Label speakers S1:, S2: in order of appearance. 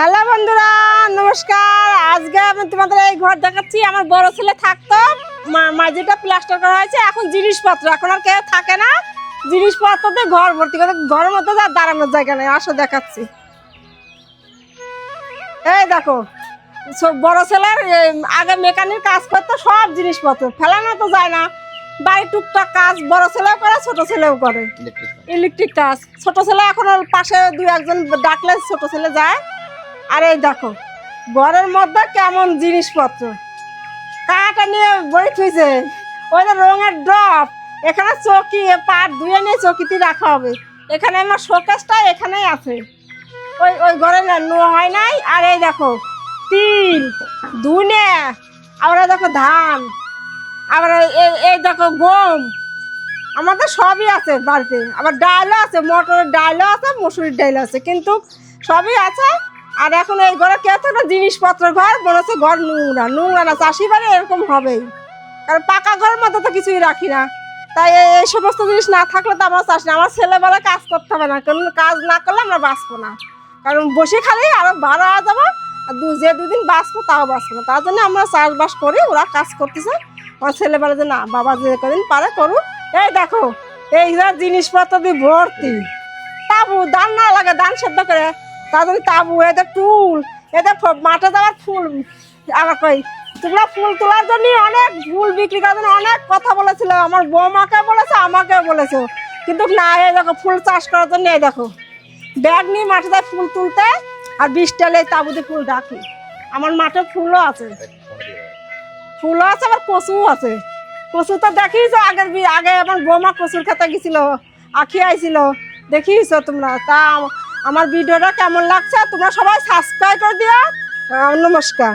S1: Hello বন্ধুরা, নমস্কার। আজকে আমি তোমাদের এই ঘর দেখাচ্ছি। আমার বড় ছেলে থাকতো, মাঝিটা প্লাস্টার করা হয়েছে। এখন জিনিসপত্র, এখন আর কেউ থাকে না। জিনিসপত্র দিয়ে ঘর ভর্তি করে, ঘরের মধ্যে যা দাঁড়ানোর জায়গা নেই। আসো দেখাচ্ছি। এই দেখো, বড় ছেলের আগে মেকানিক কাজ করতো, সব জিনিসপত্র ফেলানো তো যায় না। বাড়ির টুকটাক কাজ বড় ছেলেও করে, ছোট ছেলেও করে ইলেকট্রিক কাজ। ছোট ছেলে এখন ওর পাশে দুই একজন ডাকলে ছোট ছেলে যায়। আর এই দেখো ঘরের মধ্যে কেমন জিনিসপত্র, কাটা নিয়ে বই থুইছে। ওই যে রঙের ড্রপ, এখানে চৌকি পাট ধুয়ে নিয়ে চৌকিতে রাখা হবে। এখানে আমার শোকেসটা এখানেই আছে, ওই ওই ঘরে নোয়া হয় নাই। আর এই দেখো তিল ধুনে, আবার দেখো ধান, আবার এই দেখো গম। আমাদের সবই আছে বাড়িতে। আবার ডালও আছে, মটরের ডালও আছে, মসুরির ডাল আছে, কিন্তু সবই আছে। আর এখন এই ঘরে কেউ থাকে জিনিসপত্র ঘর মনে হচ্ছে ঘর নোংরা। নোংরা না, চাষি বাড়ি এরকম হবেই, কারণ পাকা ঘরের মধ্যে তো কিছুই রাখি না। তাই এই সমস্ত জিনিস না থাকলে তো আমরা চাষি না। আমার ছেলেবেলা কাজ করতে হবে না, কারণ কাজ না করলে আমরা বাঁচবো না। কারণ বসে খালি আরো ভাড়া যাবো, আর যে দুদিন বাঁচবো তাও বাঁচবো না। তার জন্য আমরা চাষবাস করি, ওরা কাজ করতেছে। আমার ছেলেবেলা যে না, বাবা যে কদিন পারে করুক। এই দেখো এই জিনিসপত্র দিয়ে ভর্তি। তাবু ধান না লাগে, ধান সেদ্ধ করে তার জন্য তাবু, এদের টুল, এদের মাঠে যাওয়ার ফুল। আবার কই তোমরা ফুল তোলার জন্য অনেক ফুল বিক্রি করার জন্য অনেক কথা বলেছিল। আমার বৌমাকে বলেছে, আমাকেও বলেছে, কিন্তু না। এই দেখো ফুল চাষ করার জন্য এই দেখো ব্যাগ নিয়ে মাঠে যায় ফুল তুলতে, আর বৃষ্টিলে এই তাবুতে ফুল ডাকি। আমার মাঠে ফুলও আছে, ফুলও আছে, আবার কচুও আছে। কচু তো দেখিয়েছো আগে আমার বৌমা কচুর খেতে গেছিল, আখি আইছিল, দেখিয়েছো তোমরা। তা আমার ভিডিওটা কেমন লাগছে তোমরা সবাই সাবস্ক্রাইব করে দিও। নমস্কার।